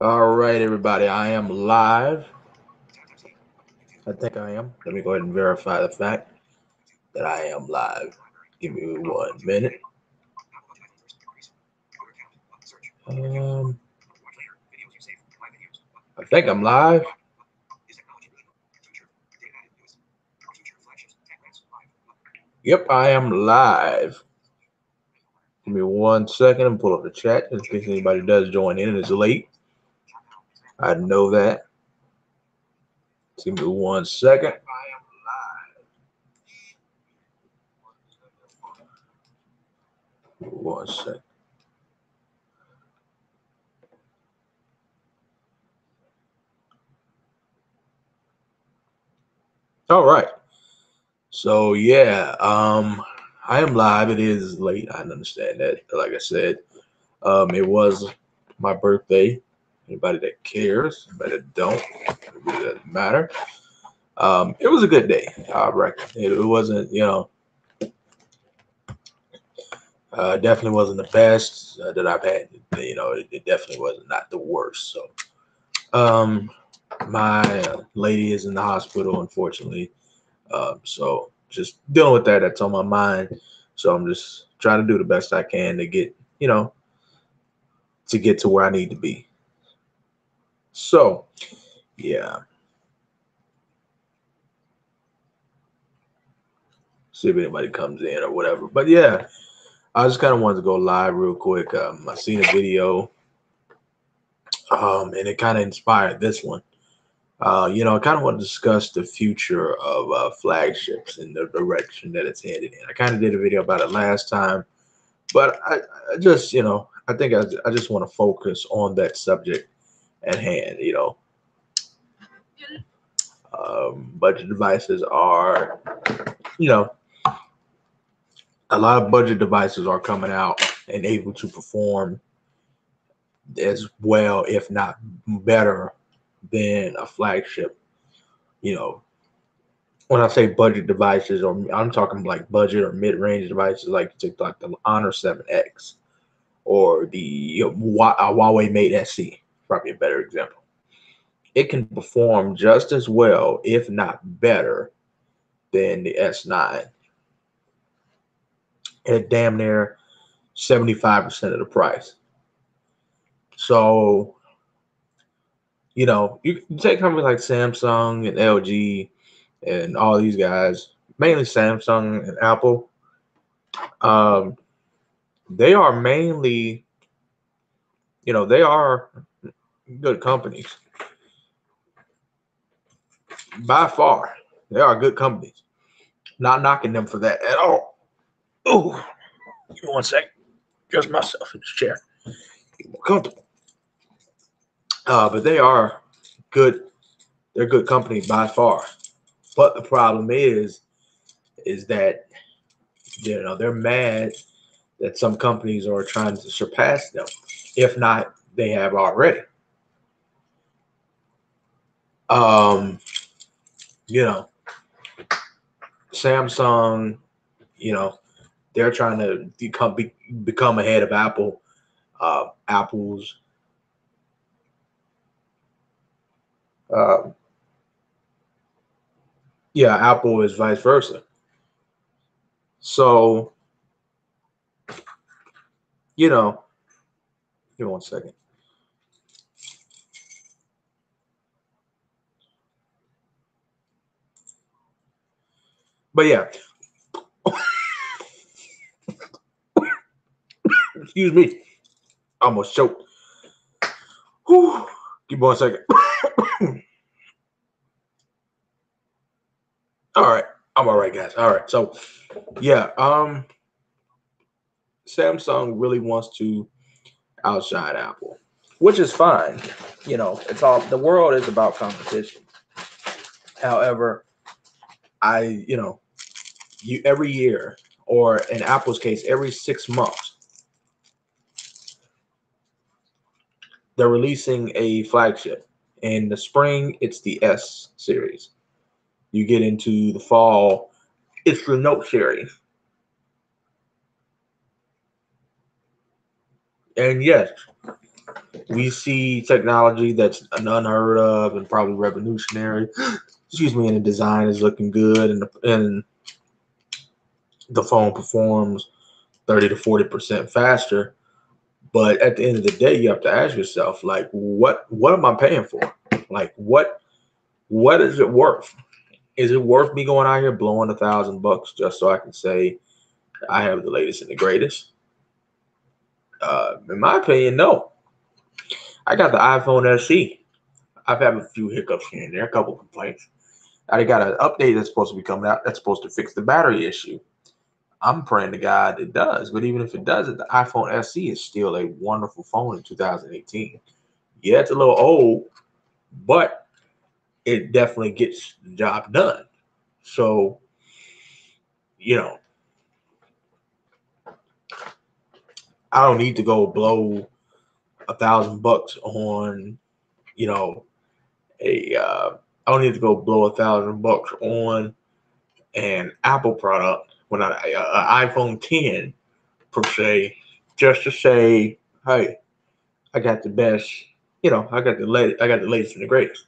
All right, everybody, I am live. I think I am. Let me go ahead and verify the fact that I am live. Give me 1 minute. Um, I think I'm live. Yep, I am live. Give me 1 second and pull up the chat in case anybody does join in and it's late. I know that. Give me 1 second. 1 second. All right. So yeah, I am live. It is late. I understand that. Like I said, it was my birthday. Anybody that cares, anybody that don't, it really doesn't matter. It was a good day. I reckon it wasn't, definitely wasn't the best that I've had. It definitely was not the worst. So, um, my lady is in the hospital, unfortunately. So just dealing with that. That's on my mind. So I'm just trying to do the best I can to get, to get to where I need to be. So, yeah. See if anybody comes in or whatever. But yeah, I just kind of wanted to go live real quick. I seen a video, and it kind of inspired this one. I kind of want to discuss the future of flagships and the direction that it's headed in. I kind of did a video about it last time, but I just, I think I just want to focus on that subject at hand. Budget devices are, you know, a lot of budget devices are coming out and able to perform as well, if not better, than a flagship. You know, when I say budget devices, or I'm talking like budget or mid-range devices, like the Honor 7X or the Huawei Mate SE, probably a better example. It can perform just as well, if not better, than the S9 at damn near 75% of the price. So, you take companies like Samsung and LG and all these guys, mainly Samsung and Apple. Um, they are mainly, they are good companies by far. They are good companies. Not knocking them for that at all. Oh, give me 1 second. Just myself in this chair. Get more comfortable. But they are good. They're good companies by far. But the problem is that they're mad that some companies are trying to surpass them, if not they have already. Um, you know, Samsung, you know, they're trying to become ahead of Apple. Apple's, uh, yeah, Apple is vice versa. So, you know, give me 1 second. But yeah, excuse me, almost choked. Whew. Give me 1 second. All right, I'm all right, guys. All right, so yeah, Samsung really wants to outshine Apple, which is fine. It's all the world is about competition. However, you every year, or in Apple's case, every 6 months, they're releasing a flagship. In the spring, it's the S series. You get into the fall, it's the Note series. And yes, We see technology that's unheard of and probably revolutionary. Excuse me, and the design is looking good, and the phone performs 30 to 40% faster. But at the end of the day, you have to ask yourself, like, what am I paying for? Like, what is it worth? Is it worth me going out here blowing $1,000 just so I can say I have the latest and the greatest? In my opinion, no. I got the iPhone SE. I've had a few hiccups here and there, a couple complaints. I got an update that's supposed to be coming out that's supposed to fix the battery issue. I'm praying to God it does, but even if it doesn't, the iPhone SE is still a wonderful phone in 2018. Yeah, it's a little old, but it definitely gets the job done. So, you know, I don't need to go blow $1,000 on, you know, I don't need to go blow $1,000 on an Apple product when an iPhone 10 per se, just to say, hey, I got the best, I got the latest and the greatest.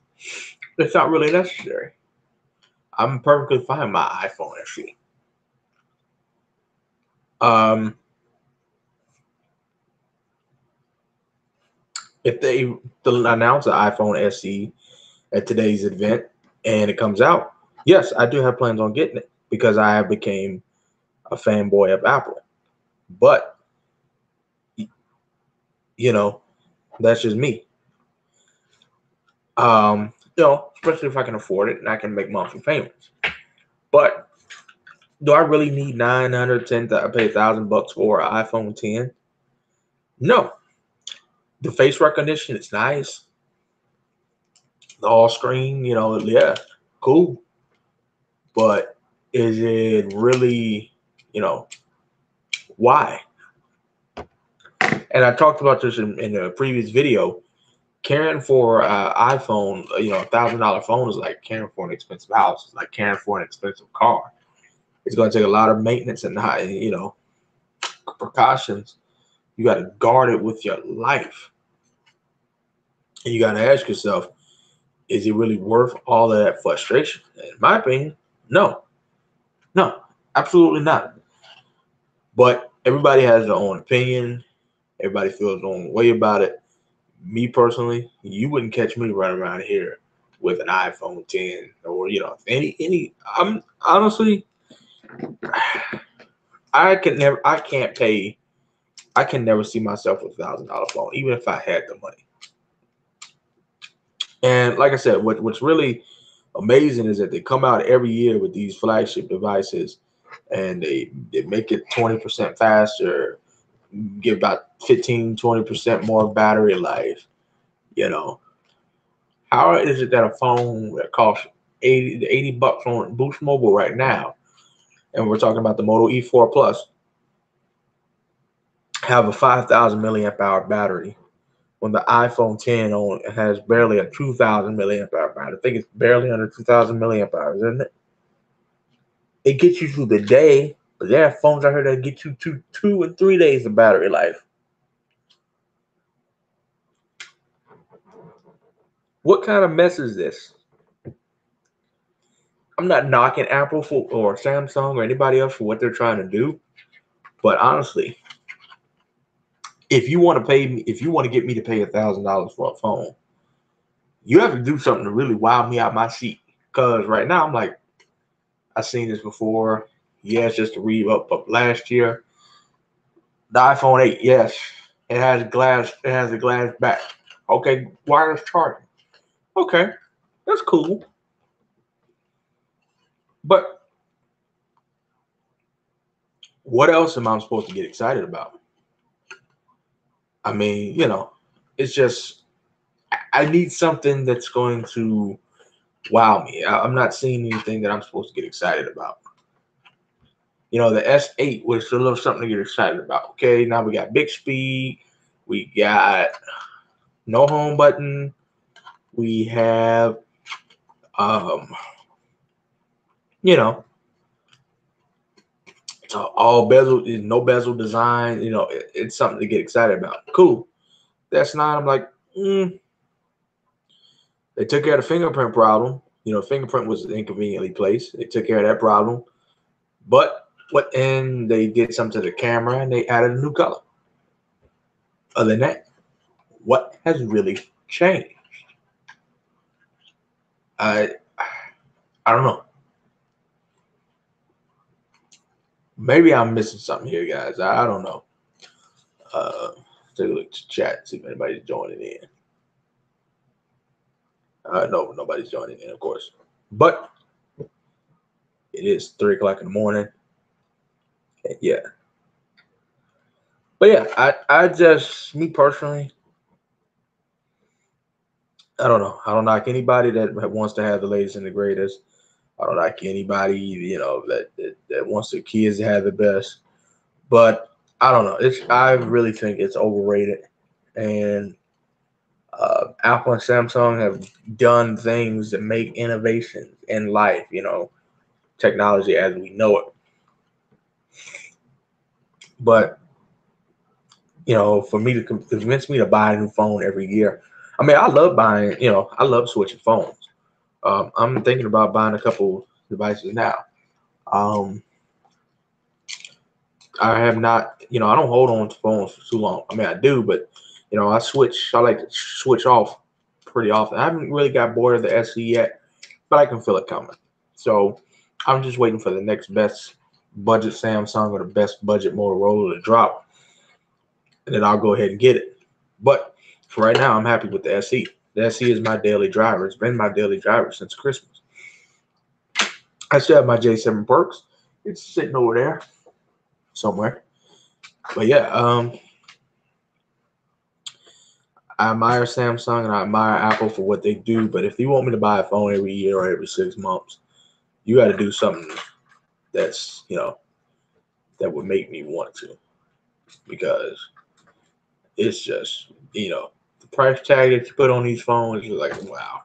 It's not really necessary. I'm perfectly fine with my iPhone SE. Um, if they announce the iPhone SE at today's event and it comes out, yes, I do have plans on getting it because I have became a fanboy of Apple. But you know, that's just me. Especially if I can afford it and I can make monthly payments. But do I really need 910 to pay $1,000 for an iPhone 10? No. The face recognition is nice. The all screen, yeah, cool. But is it really, why? And I talked about this in a previous video. Caring for iPhone, $1,000 phone is like caring for an expensive house. It's like caring for an expensive car. It's going to take a lot of maintenance and precautions. You got to guard it with your life. And you got to ask yourself, is it really worth all of that frustration? In my opinion, no. No, absolutely not. But everybody has their own opinion. Everybody feels their own way about it. Me personally, you wouldn't catch me running around here with an iPhone 10 or any. I'm honestly, I can never see myself with $1,000 phone, even if I had the money. And like I said, what's really amazing is that they come out every year with these flagship devices, and they make it 20% faster, give about 15-20% more battery life. How is it that a phone that costs $80 on Boost Mobile right now, and we're talking about the Moto E4 Plus, have a 5,000 milliamp hour battery when the iPhone 10 has barely a 2,000 milliamp hour battery? I think it's barely under 2,000 milliamp hours, isn't it? It gets you through the day, but there are phones out here that get you 2 and 3 days of battery life. What kind of mess is this? I'm not knocking Apple or Samsung or anybody else for what they're trying to do, but honestly, if you want to get me to pay $1,000 for a phone, you have to do something to really wow me out my seat. Because right now I'm like, I've seen this before. Yes, just to read up last year, the iPhone 8. Yes, it has glass. It has a glass back. Okay, wireless charging. Okay, that's cool. But what else am I supposed to get excited about? I mean, it's just I need something that's going to wow me. I'm not seeing anything that I'm supposed to get excited about. The S8 was a little something to get excited about. Okay, now we got Bixby, we got no home button, we have, you know, it's all bezel, no bezel design. It's something to get excited about. Cool, The S9, I'm like, they took care of the fingerprint problem. Fingerprint was inconveniently placed. They took care of that problem. But and they did something to the camera and they added a new color. Other than that, what has really changed? I don't know. Maybe I'm missing something here, guys. I don't know. Take a look at the chat, see if anybody's joining in. No, nobody's joining in, of course. But it is 3 o'clock in the morning. Yeah. But yeah, I just, me personally, I don't know. I don't knock anybody that wants to have the latest and the greatest. I don't knock anybody, that wants their kids to have the best. But I don't know. I really think it's overrated. And Apple and Samsung have done things that make innovations in life, technology as we know it. But, for me to convince me to buy a new phone every year, I mean, I love buying, I love switching phones. I'm thinking about buying a couple devices now. I have not, I don't hold on to phones for too long. I mean, I do, but, I like to switch off pretty often. I haven't really got bored of the SE yet, but I can feel it coming. So I'm just waiting for the next best budget Samsung or the best budget Motorola to drop, and then I'll go ahead and get it. But for right now, I'm happy with the SE. The SE is my daily driver. It's been my daily driver since Christmas. I still have my J7 Perks. It's sitting over there somewhere. But yeah, I admire Samsung and I admire Apple for what they do. But if you want me to buy a phone every year or every 6 months, you got to do something that's, that would make me want to. Because it's just, the price tag that you put on these phones is like, wow.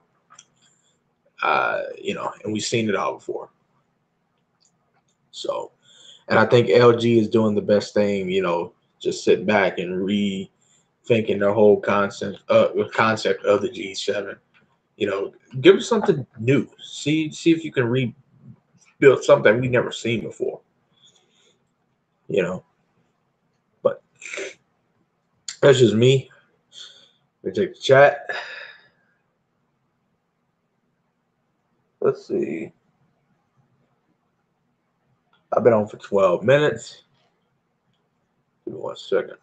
And we've seen it all before. So, and I think LG is doing the best thing, just sit back and rethinking the whole concept of the G7. Give us something new. See if you can rebuild something we've never seen before. But that's just me. Let me take the chat. Let's see. I've been on for 12 minutes. Give me 1 second.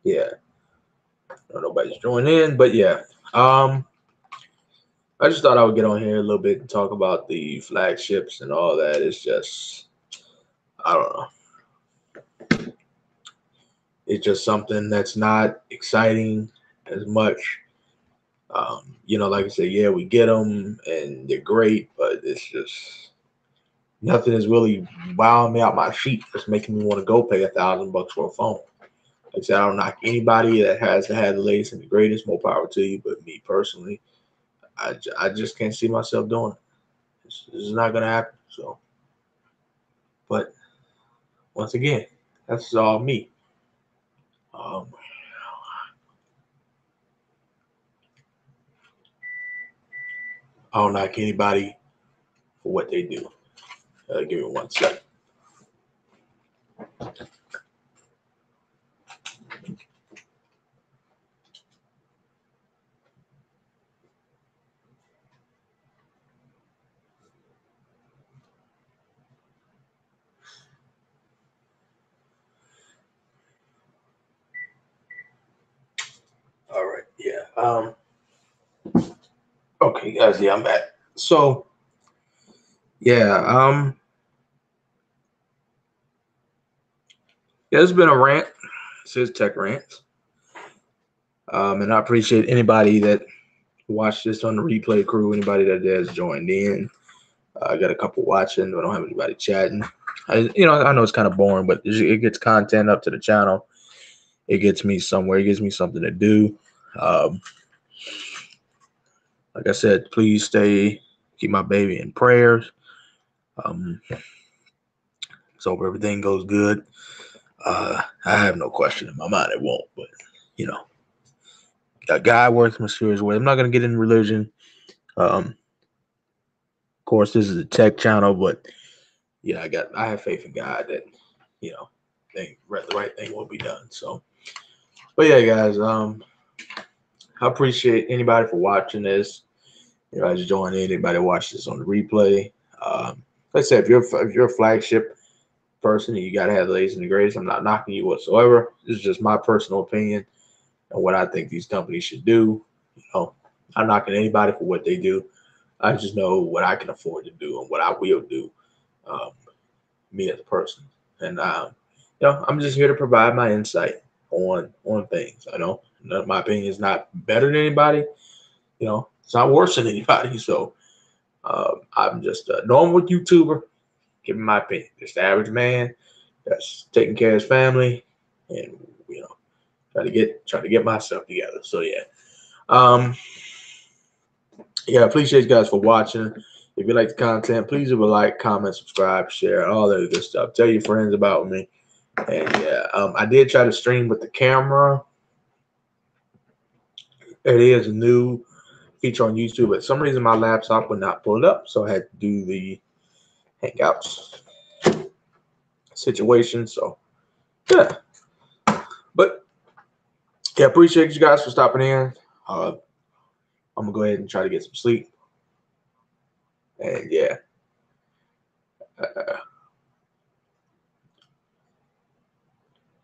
Yeah. Nobody's joining in, but yeah. I just thought I would get on here a little bit and talk about the flagships and all that. It's just, I don't know. It's just something that's not exciting as much. Like I said, yeah, we get them and they're great, but it's just nothing is really wowing me out my sheet. It's making me want to go pay $1,000 for a phone. Like I said, I don't knock anybody that has to have the latest and the greatest. More power to you, but me personally, I just can't see myself doing it. This is not gonna happen. So, but once again, that's all me. I don't knock anybody for what they do. Give me 1 second. All right. Yeah. Okay, guys. Yeah, I'm back. So, yeah. Yeah, it's been a rant. This is Tech Rants. And I appreciate anybody that watched this on the replay crew, anybody that has joined in. I got a couple watching, but I don't have anybody chatting. I know it's kind of boring, but it gets content up to the channel. It gets me somewhere. It gives me something to do. Like I said, please keep my baby in prayers. So hope everything goes good. I have no question in my mind it won't, but you know, God works in mysterious ways. I'm not gonna get into religion. Of course, this is a tech channel, but yeah, I have faith in God that you know, the right thing will be done. So, but yeah, guys, I appreciate anybody for watching this. You know, I just join anybody watch this on the replay. Like I said, if you're a flagship person and you gotta have the latest and the greatest, I'm not knocking you whatsoever. This is just my personal opinion and what I think these companies should do. You know, I'm not knocking anybody for what they do. I just know what I can afford to do and what I will do, um, me as a person. And you know, I'm just here to provide my insight on things. I know my opinion is not better than anybody. You know, it's not worse than anybody. So I'm just a normal YouTuber giving my opinion. Just the average man that's taking care of his family, and you know, try to get myself together. So yeah, um, yeah, I appreciate you guys for watching. If you like the content, please leave a like, comment, subscribe, share, all that good stuff. Tell your friends about me. And yeah, I did try to stream with the camera. It is a new feature on YouTube, but for some reason my laptop would not pull it up, so I had to do the Hangouts situation. So yeah, but yeah, appreciate you guys for stopping in. I'm gonna go ahead and try to get some sleep. And yeah,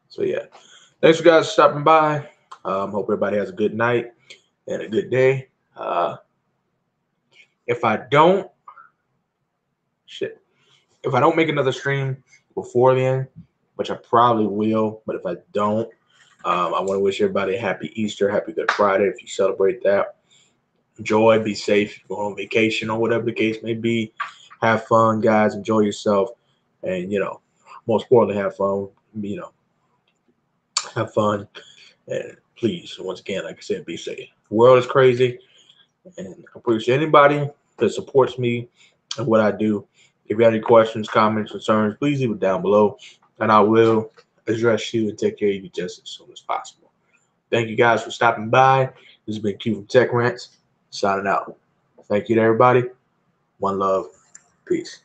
so yeah, thanks for guys stopping by. Hope everybody has a good night and a good day. If I don't, if I don't make another stream before then, which I probably will, but if I don't, I want to wish everybody a happy Easter, happy Good Friday if you celebrate that. Enjoy, be safe, go on vacation or whatever the case may be. Have fun, guys. Enjoy yourself, and you know, most importantly, have fun. You know, have fun, and please, once again, like I said, be safe. The world is crazy, and I appreciate anybody that supports me and what I do. If you have any questions, comments, concerns, please leave it down below, and I will address you and take care of you just as soon as possible. Thank you guys for stopping by. This has been Q from Tech Rants, signing out. Thank you to everybody. One love. Peace.